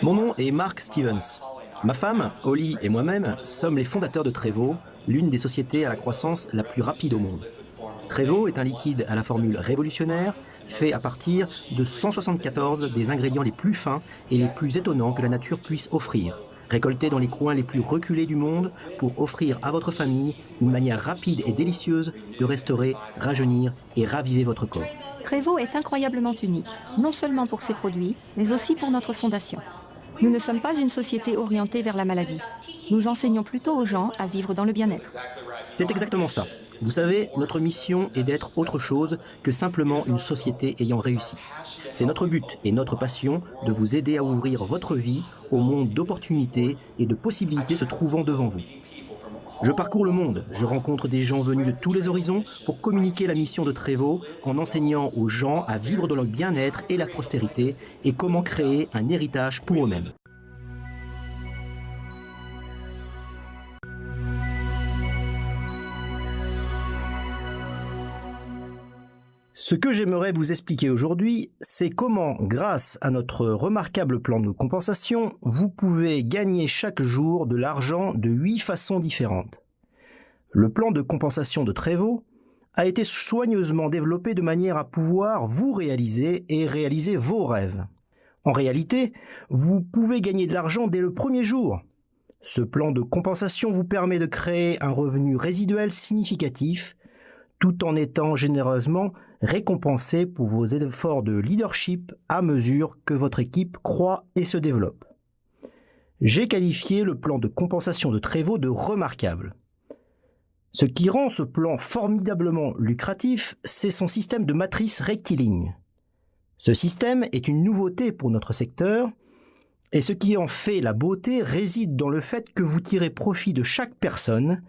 Mon nom est Mark Stevens. Ma femme, Holly et moi-même sommes les fondateurs de Trevo, l'une des sociétés à la croissance la plus rapide au monde. Trevo est un liquide à la formule révolutionnaire, fait à partir de 174 des ingrédients les plus fins et les plus étonnants que la nature puisse offrir, récoltés dans les coins les plus reculés du monde pour offrir à votre famille une manière rapide et délicieuse de restaurer, rajeunir et raviver votre corps. Trevo est incroyablement unique, non seulement pour ses produits, mais aussi pour notre fondation. Nous ne sommes pas une société orientée vers la maladie. Nous enseignons plutôt aux gens à vivre dans le bien-être. C'est exactement ça. Vous savez, notre mission est d'être autre chose que simplement une société ayant réussi. C'est notre but et notre passion de vous aider à ouvrir votre vie au monde d'opportunités et de possibilités se trouvant devant vous. Je parcours le monde, je rencontre des gens venus de tous les horizons pour communiquer la mission de Trevo en enseignant aux gens à vivre dans le bien-être et la prospérité et comment créer un héritage pour eux-mêmes. Ce que j'aimerais vous expliquer aujourd'hui, c'est comment, grâce à notre remarquable plan de compensation, vous pouvez gagner chaque jour de l'argent de 8 façons différentes. Le plan de compensation de Trevo a été soigneusement développé de manière à pouvoir vous réaliser et réaliser vos rêves. En réalité, vous pouvez gagner de l'argent dès le premier jour. Ce plan de compensation vous permet de créer un revenu résiduel significatif tout en étant généreusement récompensé pour vos efforts de leadership à mesure que votre équipe croît et se développe. J'ai qualifié le plan de compensation de Trevo de remarquable. Ce qui rend ce plan formidablement lucratif, c'est son système de matrice rectiligne. Ce système est une nouveauté pour notre secteur, et ce qui en fait la beauté réside dans le fait que vous tirez profit de chaque personne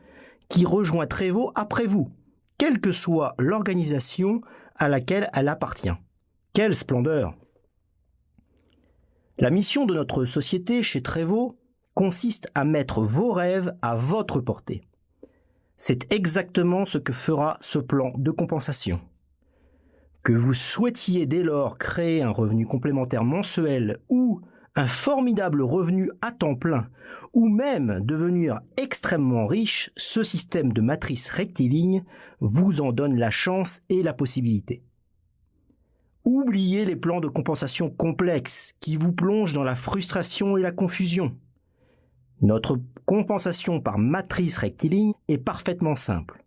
qui rejoint Trevo après vous, quelle que soit l'organisation à laquelle elle appartient. Quelle splendeur! La mission de notre société chez Trevo consiste à mettre vos rêves à votre portée. C'est exactement ce que fera ce plan de compensation. Que vous souhaitiez dès lors créer un revenu complémentaire mensuel ou un formidable revenu à temps plein, ou même devenir extrêmement riche, ce système de matrice rectiligne vous en donne la chance et la possibilité. Oubliez les plans de compensation complexes qui vous plongent dans la frustration et la confusion. Notre compensation par matrice rectiligne est parfaitement simple.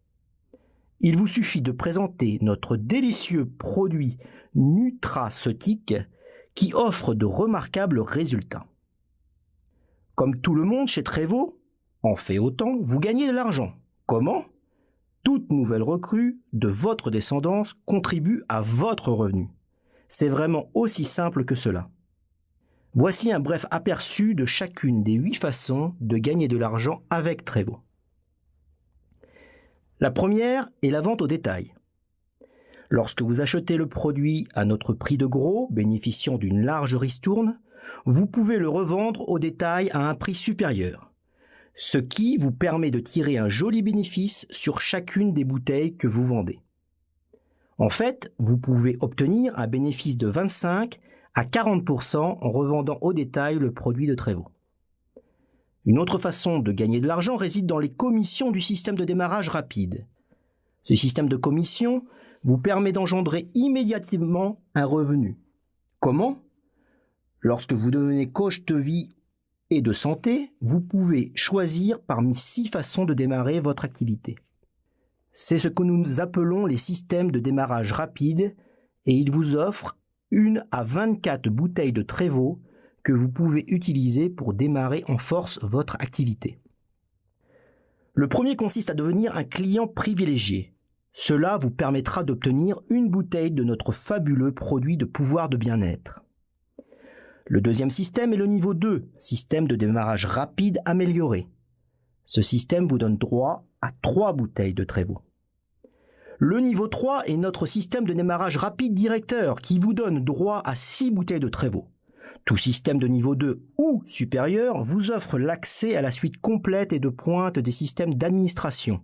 Il vous suffit de présenter notre délicieux produit nutraceutique qui offre de remarquables résultats. Comme tout le monde chez Trevo, en fait autant, vous gagnez de l'argent. Comment? Toute nouvelle recrue de votre descendance contribue à votre revenu. C'est vraiment aussi simple que cela. Voici un bref aperçu de chacune des 8 façons de gagner de l'argent avec Trevo. La première est la vente au détail. Lorsque vous achetez le produit à notre prix de gros, bénéficiant d'une large ristourne, vous pouvez le revendre au détail à un prix supérieur, ce qui vous permet de tirer un joli bénéfice sur chacune des bouteilles que vous vendez. En fait, vous pouvez obtenir un bénéfice de 25 à 40% en revendant au détail le produit de Trevo. Une autre façon de gagner de l'argent réside dans les commissions du système de démarrage rapide. Ce système de commission vous permet d'engendrer immédiatement un revenu. Comment? Lorsque vous devenez coach de vie et de santé, vous pouvez choisir parmi 6 façons de démarrer votre activité. C'est ce que nous appelons les systèmes de démarrage rapide et ils vous offrent 1 à 24 bouteilles de Trevo que vous pouvez utiliser pour démarrer en force votre activité. Le premier consiste à devenir un client privilégié. Cela vous permettra d'obtenir une bouteille de notre fabuleux produit de pouvoir de bien-être. Le deuxième système est le niveau 2, système de démarrage rapide amélioré. Ce système vous donne droit à 3 bouteilles de Trevo. Le niveau 3 est notre système de démarrage rapide directeur qui vous donne droit à 6 bouteilles de Trevo. Tout système de niveau 2 ou supérieur vous offre l'accès à la suite complète et de pointe des systèmes d'administration,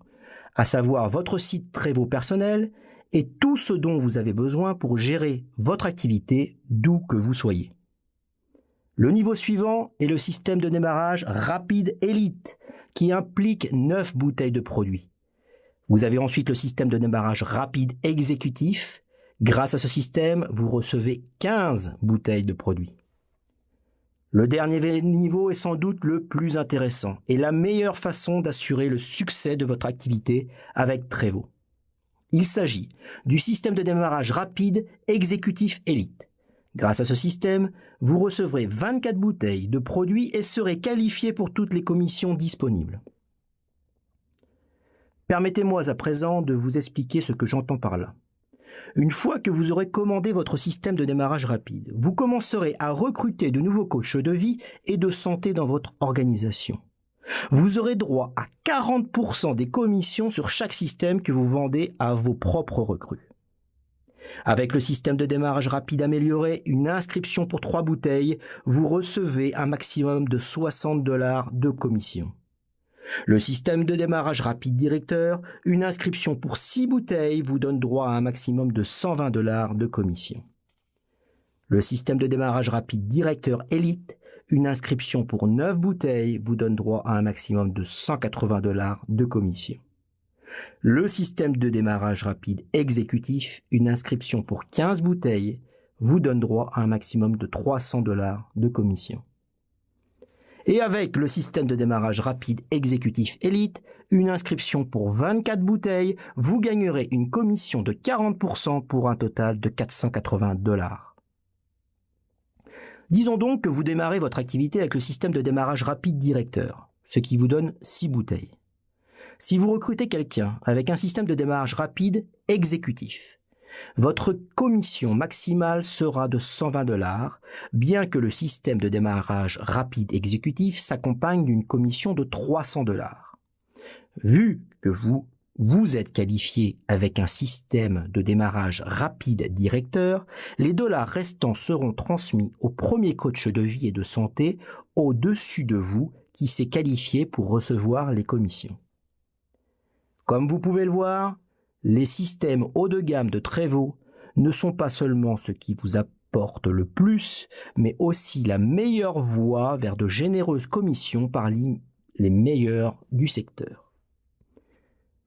à savoir votre site Trevo personnel et tout ce dont vous avez besoin pour gérer votre activité d'où que vous soyez. Le niveau suivant est le système de démarrage rapide élite qui implique 9 bouteilles de produits. Vous avez ensuite le système de démarrage rapide exécutif. Grâce à ce système, vous recevez 15 bouteilles de produits. Le dernier niveau est sans doute le plus intéressant et la meilleure façon d'assurer le succès de votre activité avec Trevo. Il s'agit du système de démarrage rapide exécutif élite. Grâce à ce système, vous recevrez 24 bouteilles de produits et serez qualifié pour toutes les commissions disponibles. Permettez-moi à présent de vous expliquer ce que j'entends par là. Une fois que vous aurez commandé votre système de démarrage rapide, vous commencerez à recruter de nouveaux coachs de vie et de santé dans votre organisation. Vous aurez droit à 40% des commissions sur chaque système que vous vendez à vos propres recrues. Avec le système de démarrage rapide amélioré, une inscription pour 3 bouteilles, vous recevez un maximum de $60 de commission. Le système de démarrage rapide directeur, une inscription pour 6 bouteilles vous donne droit à un maximum de $120 de commission. Le système de démarrage rapide directeur élite, une inscription pour 9 bouteilles vous donne droit à un maximum de $180 de commission. Le système de démarrage rapide exécutif, une inscription pour 15 bouteilles vous donne droit à un maximum de $300 de commission. Et avec le système de démarrage rapide exécutif élite, une inscription pour 24 bouteilles, vous gagnerez une commission de 40% pour un total de $480. Disons donc que vous démarrez votre activité avec le système de démarrage rapide directeur, ce qui vous donne 6 bouteilles. Si vous recrutez quelqu'un avec un système de démarrage rapide exécutif, votre commission maximale sera de $120, bien que le système de démarrage rapide exécutif s'accompagne d'une commission de $300. Vu que vous êtes qualifié avec un système de démarrage rapide directeur, les dollars restants seront transmis au premier coach de vie et de santé au-dessus de vous qui s'est qualifié pour recevoir les commissions. Comme vous pouvez le voir, les systèmes haut de gamme de Trevo ne sont pas seulement ce qui vous apporte le plus, mais aussi la meilleure voie vers de généreuses commissions parmi les meilleurs du secteur.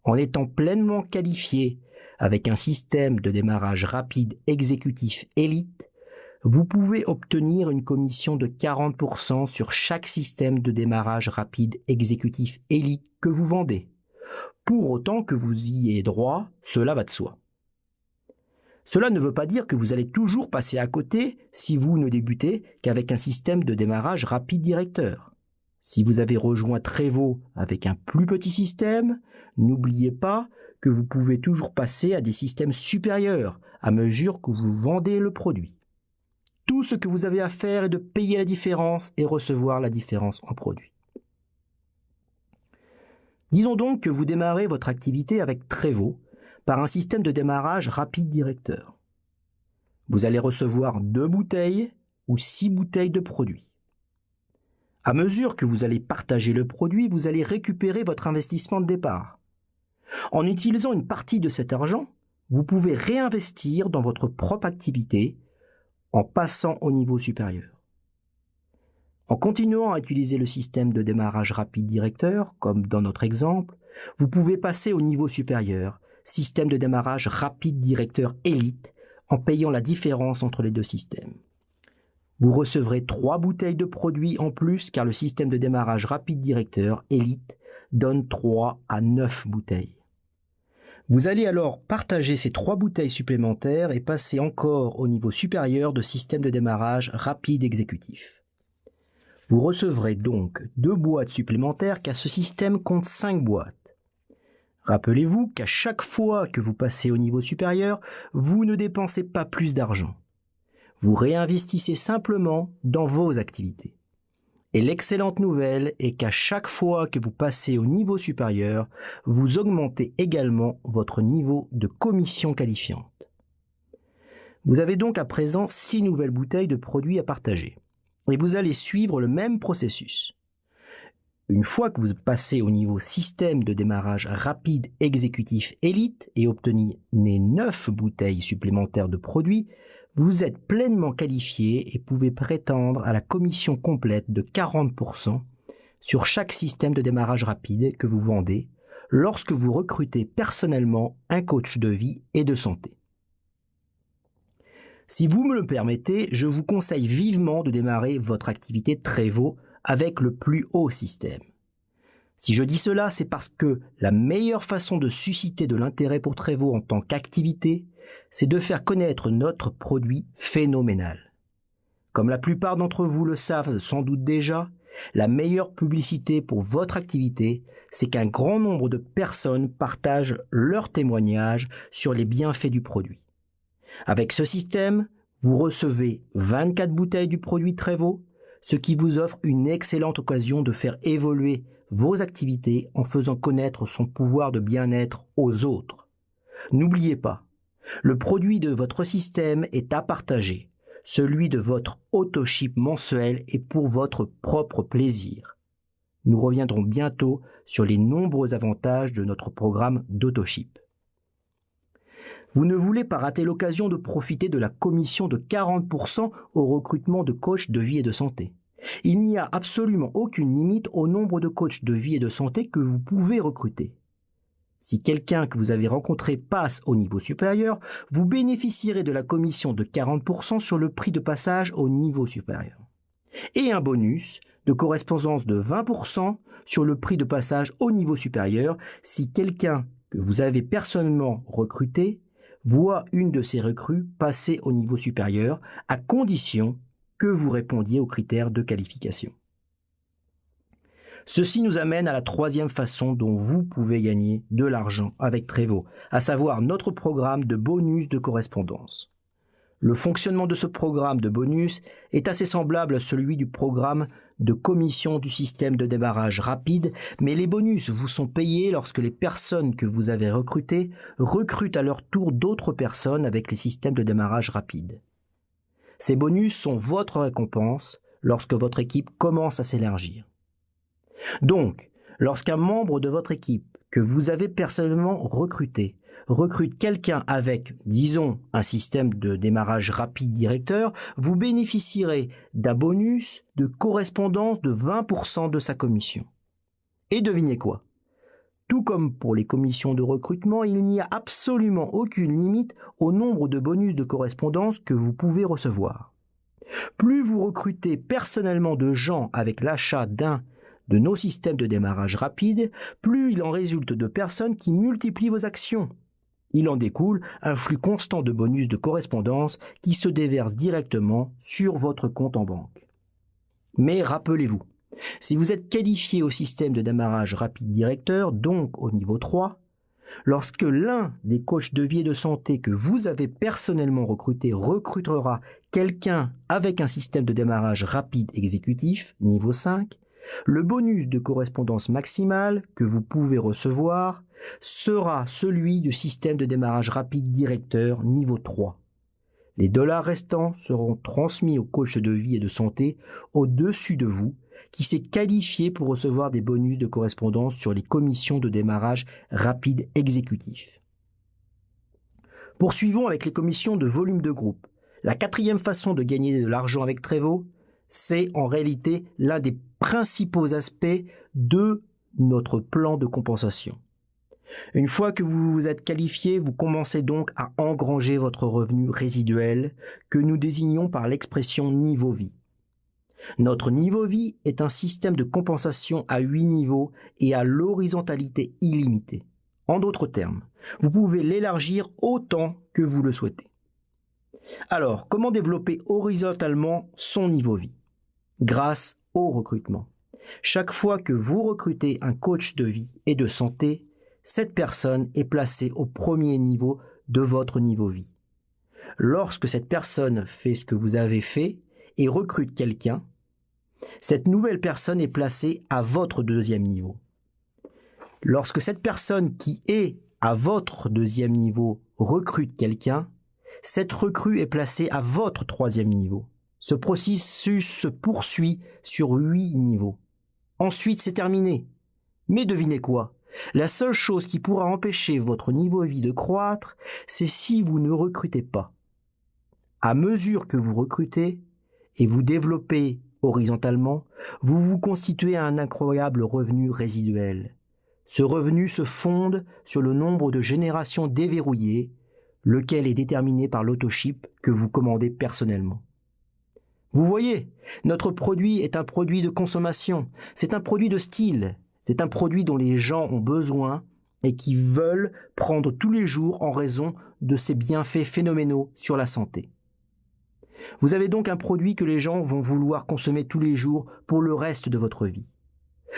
En étant pleinement qualifié avec un système de démarrage rapide exécutif élite, vous pouvez obtenir une commission de 40% sur chaque système de démarrage rapide exécutif élite que vous vendez. Pour autant que vous y ayez droit, cela va de soi. Cela ne veut pas dire que vous allez toujours passer à côté si vous ne débutez qu'avec un système de démarrage rapide directeur. Si vous avez rejoint Trevo avec un plus petit système, n'oubliez pas que vous pouvez toujours passer à des systèmes supérieurs à mesure que vous vendez le produit. Tout ce que vous avez à faire est de payer la différence et recevoir la différence en produit. Disons donc que vous démarrez votre activité avec Trevo par un système de démarrage rapide directeur. Vous allez recevoir 2 bouteilles ou 6 bouteilles de produits. À mesure que vous allez partager le produit, vous allez récupérer votre investissement de départ. En utilisant une partie de cet argent, vous pouvez réinvestir dans votre propre activité en passant au niveau supérieur. En continuant à utiliser le système de démarrage rapide directeur, comme dans notre exemple, vous pouvez passer au niveau supérieur, système de démarrage rapide directeur élite, en payant la différence entre les deux systèmes. Vous recevrez 3 bouteilles de produits en plus car le système de démarrage rapide directeur élite donne 3 à 9 bouteilles. Vous allez alors partager ces 3 bouteilles supplémentaires et passer encore au niveau supérieur de système de démarrage rapide exécutif. Vous recevrez donc 2 boîtes supplémentaires car ce système compte 5 boîtes. Rappelez-vous qu'à chaque fois que vous passez au niveau supérieur, vous ne dépensez pas plus d'argent. Vous réinvestissez simplement dans vos activités. Et l'excellente nouvelle est qu'à chaque fois que vous passez au niveau supérieur, vous augmentez également votre niveau de commission qualifiante. Vous avez donc à présent 6 nouvelles bouteilles de produits à partager. Et vous allez suivre le même processus. Une fois que vous passez au niveau système de démarrage rapide exécutif élite et obtenez 9 bouteilles supplémentaires de produits, vous êtes pleinement qualifié et pouvez prétendre à la commission complète de 40% sur chaque système de démarrage rapide que vous vendez lorsque vous recrutez personnellement un coach de vie et de santé. Si vous me le permettez, je vous conseille vivement de démarrer votre activité Trevo avec le plus haut système. Si je dis cela, c'est parce que la meilleure façon de susciter de l'intérêt pour Trevo en tant qu'activité, c'est de faire connaître notre produit phénoménal. Comme la plupart d'entre vous le savent sans doute déjà, la meilleure publicité pour votre activité, c'est qu'un grand nombre de personnes partagent leurs témoignages sur les bienfaits du produit. Avec ce système, vous recevez 24 bouteilles du produit Trevo, ce qui vous offre une excellente occasion de faire évoluer vos activités en faisant connaître son pouvoir de bien-être aux autres. N'oubliez pas, le produit de votre système est à partager. Celui de votre auto-ship mensuel est pour votre propre plaisir. Nous reviendrons bientôt sur les nombreux avantages de notre programme d'auto-ship. Vous ne voulez pas rater l'occasion de profiter de la commission de 40% au recrutement de coachs de vie et de santé. Il n'y a absolument aucune limite au nombre de coachs de vie et de santé que vous pouvez recruter. Si quelqu'un que vous avez rencontré passe au niveau supérieur, vous bénéficierez de la commission de 40% sur le prix de passage au niveau supérieur. Et un bonus de correspondance de 20% sur le prix de passage au niveau supérieur si quelqu'un que vous avez personnellement recruté voit une de ses recrues passer au niveau supérieur, à condition que vous répondiez aux critères de qualification. Ceci nous amène à la troisième façon dont vous pouvez gagner de l'argent avec Trevo, à savoir notre programme de bonus de correspondance. Le fonctionnement de ce programme de bonus est assez semblable à celui du programme de commission du système de démarrage rapide, mais les bonus vous sont payés lorsque les personnes que vous avez recrutées recrutent à leur tour d'autres personnes avec les systèmes de démarrage rapide. Ces bonus sont votre récompense lorsque votre équipe commence à s'élargir. Donc, lorsqu'un membre de votre équipe que vous avez personnellement recruté recrute quelqu'un avec, disons, un système de démarrage rapide directeur, vous bénéficierez d'un bonus de correspondance de 20% de sa commission. Et devinez quoi? Tout comme pour les commissions de recrutement, il n'y a absolument aucune limite au nombre de bonus de correspondance que vous pouvez recevoir. Plus vous recrutez personnellement de gens avec l'achat d'un de nos systèmes de démarrage rapide, plus il en résulte de personnes qui multiplient vos actions. Il en découle un flux constant de bonus de correspondance qui se déverse directement sur votre compte en banque. Mais rappelez-vous, si vous êtes qualifié au système de démarrage rapide directeur, donc au niveau 3, lorsque l'un des coachs de vie et de santé que vous avez personnellement recruté recrutera quelqu'un avec un système de démarrage rapide exécutif, niveau 5, le bonus de correspondance maximal que vous pouvez recevoir sera celui du système de démarrage rapide directeur niveau 3. Les dollars restants seront transmis au coach de vie et de santé au-dessus de vous qui s'est qualifié pour recevoir des bonus de correspondance sur les commissions de démarrage rapide exécutif. Poursuivons avec les commissions de volume de groupe. La quatrième façon de gagner de l'argent avec Trevo, c'est en réalité l'un des principaux aspects de notre plan de compensation. Une fois que vous vous êtes qualifié, vous commencez donc à engranger votre revenu résiduel que nous désignons par l'expression niveau vie. Notre niveau vie est un système de compensation à 8 niveaux et à l'horizontalité illimitée. En d'autres termes, vous pouvez l'élargir autant que vous le souhaitez. Alors, comment développer horizontalement son niveau vie? Grâce au recrutement. Chaque fois que vous recrutez un coach de vie et de santé, cette personne est placée au premier niveau de votre niveau vie. Lorsque cette personne fait ce que vous avez fait et recrute quelqu'un, cette nouvelle personne est placée à votre deuxième niveau. Lorsque cette personne qui est à votre deuxième niveau recrute quelqu'un, cette recrue est placée à votre troisième niveau. Ce processus se poursuit sur 8 niveaux. Ensuite, c'est terminé. Mais devinez quoi? La seule chose qui pourra empêcher votre niveau de vie de croître, c'est si vous ne recrutez pas. À mesure que vous recrutez et vous développez horizontalement, vous vous constituez un incroyable revenu résiduel. Ce revenu se fonde sur le nombre de générations déverrouillées, lequel est déterminé par l'autoship que vous commandez personnellement. Vous voyez, notre produit est un produit de consommation, c'est un produit de style, c'est un produit dont les gens ont besoin et qui veulent prendre tous les jours en raison de ses bienfaits phénoménaux sur la santé. Vous avez donc un produit que les gens vont vouloir consommer tous les jours pour le reste de votre vie.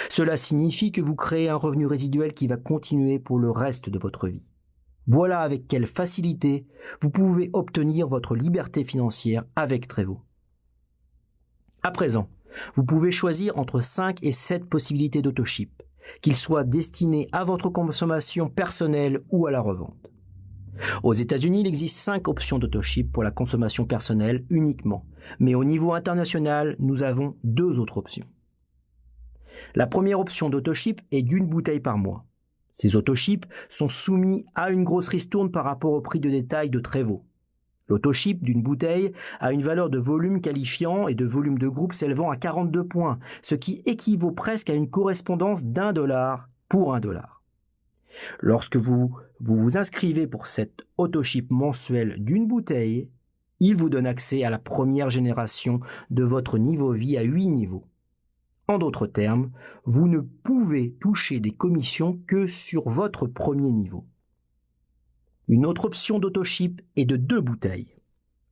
Cela signifie que vous créez un revenu résiduel qui va continuer pour le reste de votre vie. Voilà avec quelle facilité vous pouvez obtenir votre liberté financière avec Trevo. À présent, vous pouvez choisir entre 5 et 7 possibilités d'autoship, qu'ils soient destinés à votre consommation personnelle ou à la revente. Aux États-Unis, il existe 5 options d'autoship pour la consommation personnelle uniquement, mais au niveau international, nous avons 2 autres options. La première option d'autoship est d'1 bouteille par mois. Ces autoships sont soumis à une grosse ristourne par rapport au prix de détail de Trevo. L'autoship d'une bouteille a une valeur de volume qualifiant et de volume de groupe s'élevant à 42 points, ce qui équivaut presque à une correspondance d'$1 pour $1. Lorsque vous vous inscrivez pour cet autoship mensuel d'une bouteille, il vous donne accès à la première génération de votre niveau vie à 8 niveaux. En d'autres termes, vous ne pouvez toucher des commissions que sur votre premier niveau. Une autre option d'autoship est de 2 bouteilles.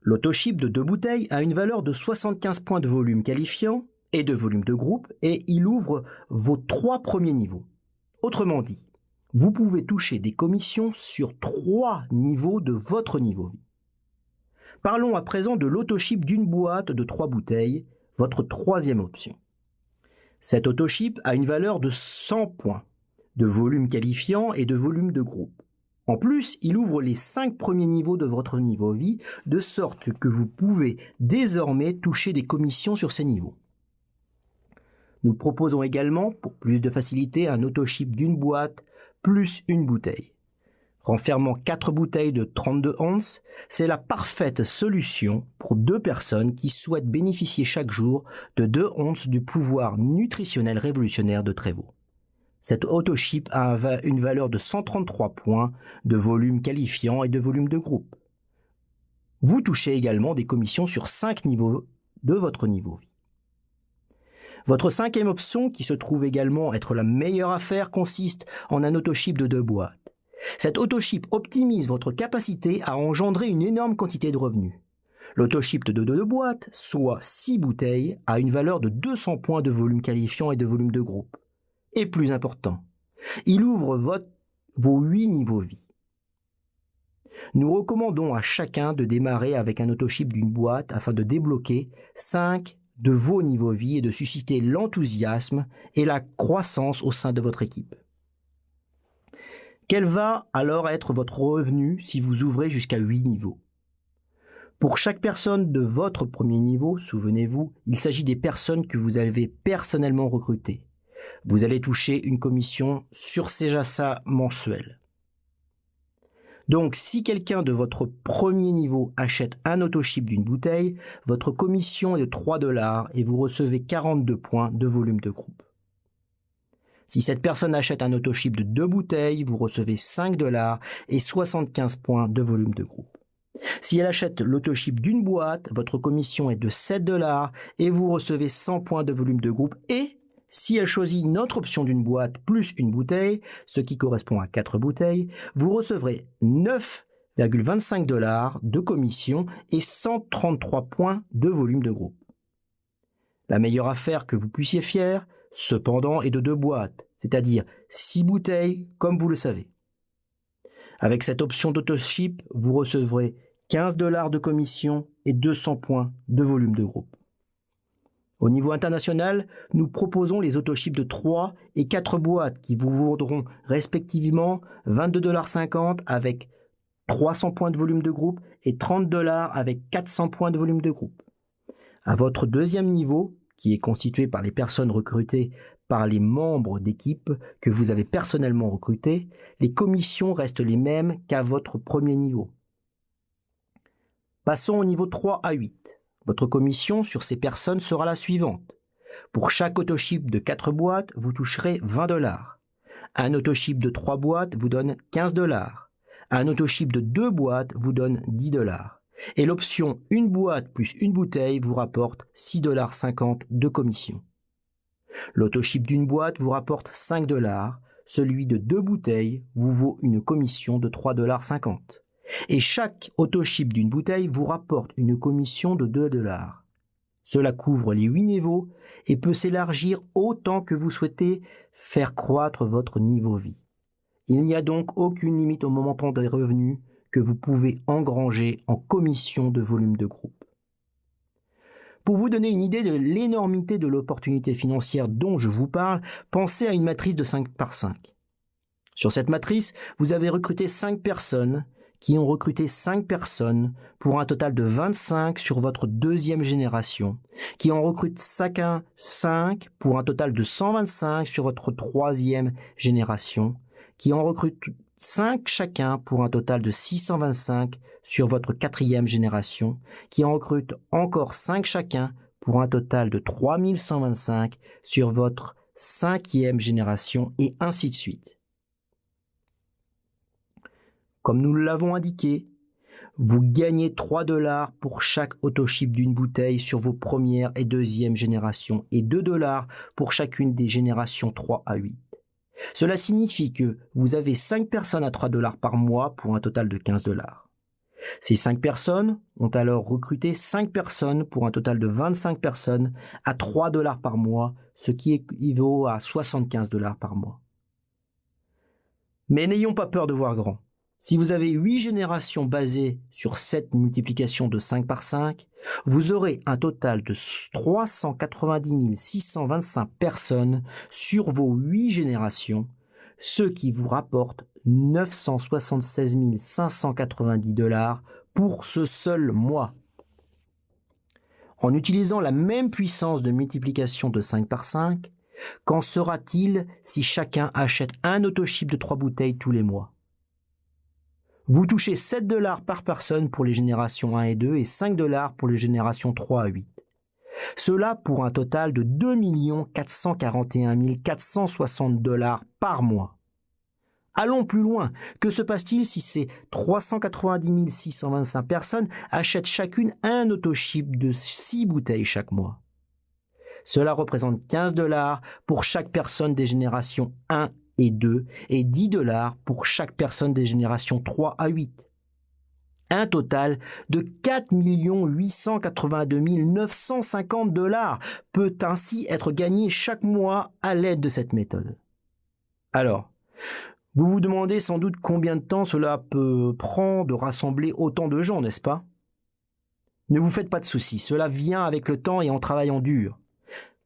L'autoship de 2 bouteilles a une valeur de 75 points de volume qualifiant et de volume de groupe et il ouvre vos 3 premiers niveaux. Autrement dit, vous pouvez toucher des commissions sur 3 niveaux de votre niveau vie. Parlons à présent de l'autoship d'une boîte de 3 bouteilles, votre troisième option. Cet autoship a une valeur de 100 points de volume qualifiant et de volume de groupe. En plus, il ouvre les 5 premiers niveaux de votre niveau vie, de sorte que vous pouvez désormais toucher des commissions sur ces niveaux. Nous proposons également, pour plus de facilité, un autoship d'une boîte plus une bouteille. Renfermant 4 bouteilles de 32 onces, c'est la parfaite solution pour 2 personnes qui souhaitent bénéficier chaque jour de 2 onces du pouvoir nutritionnel révolutionnaire de Trevo. Cet autoship a une valeur de 133 points de volume qualifiant et de volume de groupe. Vous touchez également des commissions sur 5 niveaux de votre niveau vie. Votre cinquième option, qui se trouve également être la meilleure affaire, consiste en un autoship de 2 boîtes. Cet autoship optimise votre capacité à engendrer une énorme quantité de revenus. L'autoship de 2 boîtes, soit 6 bouteilles, a une valeur de 200 points de volume qualifiant et de volume de groupe. Et plus important, il ouvre vos 8 niveaux vie. Nous recommandons à chacun de démarrer avec un autoship d'une boîte afin de débloquer 5 de vos niveaux vie et de susciter l'enthousiasme et la croissance au sein de votre équipe. Quel va alors être votre revenu si vous ouvrez jusqu'à 8 niveaux? Pour chaque personne de votre premier niveau, souvenez-vous, il s'agit des personnes que vous avez personnellement recrutées. Vous allez toucher une commission sur ces achats mensuels. Donc, si quelqu'un de votre premier niveau achète un autoship d'une bouteille, votre commission est de $3 et vous recevez 42 points de volume de groupe. Si cette personne achète un autoship de 2 bouteilles, vous recevez $5 et 75 points de volume de groupe. Si elle achète l'autoship d'une boîte, votre commission est de $7 et vous recevez 100 points de volume de groupe. Et si elle choisit notre option d'une boîte plus une bouteille, ce qui correspond à 4 bouteilles, vous recevrez $9,25 de commission et 133 points de volume de groupe. La meilleure affaire que vous puissiez faire, cependant, est de 2 boîtes, c'est-à-dire 6 bouteilles, comme vous le savez. Avec cette option d'autoship, vous recevrez $15 de commission et 200 points de volume de groupe. Au niveau international, nous proposons les autoships de 3 et 4 boîtes qui vous vaudront respectivement $22,50 avec 300 points de volume de groupe et $30 avec 400 points de volume de groupe. À votre deuxième niveau, qui est constitué par les personnes recrutées par les membres d'équipe que vous avez personnellement recrutés, les commissions restent les mêmes qu'à votre premier niveau. Passons au niveau 3 à 8. Votre commission sur ces personnes sera la suivante. Pour chaque autoship de 4 boîtes, vous toucherez $20. Un autoship de 3 boîtes vous donne $15. Un autoship de 2 boîtes vous donne $10. Et l'option une boîte plus une bouteille vous rapporte $6,50 de commission. L'autoship d'une boîte vous rapporte $5. Celui de 2 bouteilles vous vaut une commission de $3,50. Et chaque autoship d'une bouteille vous rapporte une commission de $2. Cela couvre les 8 niveaux et peut s'élargir autant que vous souhaitez faire croître votre niveau vie. Il n'y a donc aucune limite au montant des revenus que vous pouvez engranger en commission de volume de groupe. Pour vous donner une idée de l'énormité de l'opportunité financière dont je vous parle, pensez à une matrice de 5 par 5. Sur cette matrice, vous avez recruté 5 personnes qui ont recruté 5 personnes pour un total de 25 sur votre deuxième génération, qui en recrutent chacun 5 pour un total de 125 sur votre troisième génération, qui en recrutent 5 chacun pour un total de 625 sur votre quatrième génération, qui en recrutent encore 5 chacun pour un total de 3125 sur votre cinquième génération, et ainsi de suite. Comme nous l'avons indiqué, vous gagnez $3 pour chaque autoship d'une bouteille sur vos première et deuxième générations et $2 pour chacune des générations 3 à 8. Cela signifie que vous avez 5 personnes à $3 par mois pour un total de $15. Ces 5 personnes ont alors recruté 5 personnes pour un total de 25 personnes à $3 par mois, ce qui équivaut à $75 par mois. Mais n'ayons pas peur de voir grand. Si vous avez 8 générations basées sur cette multiplication de 5 par 5, vous aurez un total de 390 625 personnes sur vos 8 générations, ce qui vous rapporte $976 590 pour ce seul mois. En utilisant la même puissance de multiplication de 5 par 5, qu'en sera-t-il si chacun achète un autoship de 3 bouteilles tous les mois? Vous touchez $7 par personne pour les générations 1 et 2 et $5 pour les générations 3 à 8. Cela pour un total de $2 441 460 par mois. Allons plus loin. Que se passe-t-il si ces 390 625 personnes achètent chacune un autoship de 6 bouteilles chaque mois? Cela représente $15 pour chaque personne des générations 1 et 2 et $10 pour chaque personne des générations 3 à 8. Un total de $4 882 950 peut ainsi être gagné chaque mois à l'aide de cette méthode. Alors, vous vous demandez sans doute combien de temps cela peut prendre de rassembler autant de gens, n'est-ce pas? Ne vous faites pas de soucis, cela vient avec le temps et en travaillant dur.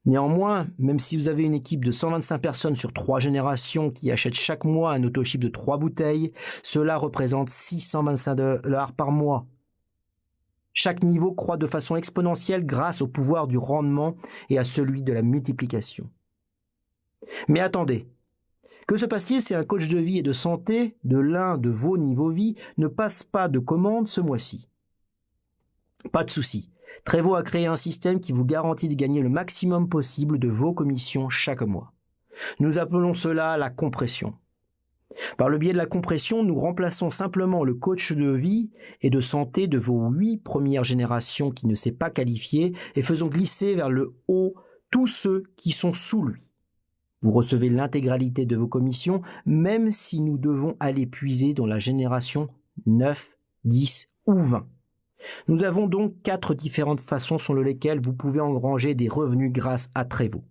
Néanmoins, même si vous avez une équipe de 125 personnes sur 3 générations qui achètent chaque mois un autoship de 3 bouteilles, cela représente $625 par mois. Chaque niveau croît de façon exponentielle grâce au pouvoir du rendement et à celui de la multiplication. Mais attendez, que se passe-t-il si un coach de vie et de santé de l'un de vos niveaux vie ne passe pas de commande ce mois-ci? Pas de souci. Trevo a créé un système qui vous garantit de gagner le maximum possible de vos commissions chaque mois. Nous appelons cela la compression. Par le biais de la compression, nous remplaçons simplement le coach de vie et de santé de vos 8 premières générations qui ne s'est pas qualifié et faisons glisser vers le haut tous ceux qui sont sous lui. Vous recevez l'intégralité de vos commissions, même si nous devons aller puiser dans la génération 9, 10 ou 20. Nous avons donc 4 différentes façons sur lesquelles vous pouvez engranger des revenus grâce à Trevo.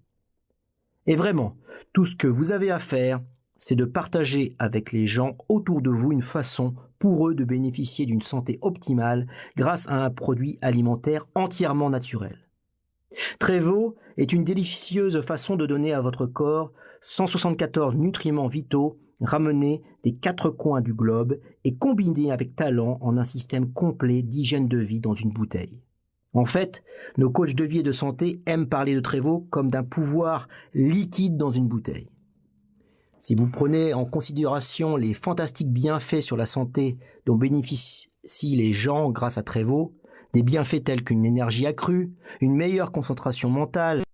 Et vraiment, tout ce que vous avez à faire, c'est de partager avec les gens autour de vous une façon pour eux de bénéficier d'une santé optimale grâce à un produit alimentaire entièrement naturel. Trevo est une délicieuse façon de donner à votre corps 174 nutriments vitaux ramenés des 4 coins du globe et combinés avec talent en un système complet d'hygiène de vie dans une bouteille. En fait, nos coachs de vie et de santé aiment parler de Trevo comme d'un pouvoir liquide dans une bouteille. Si vous prenez en considération les fantastiques bienfaits sur la santé dont bénéficient les gens grâce à Trevo, des bienfaits tels qu'une énergie accrue, une meilleure concentration mentale,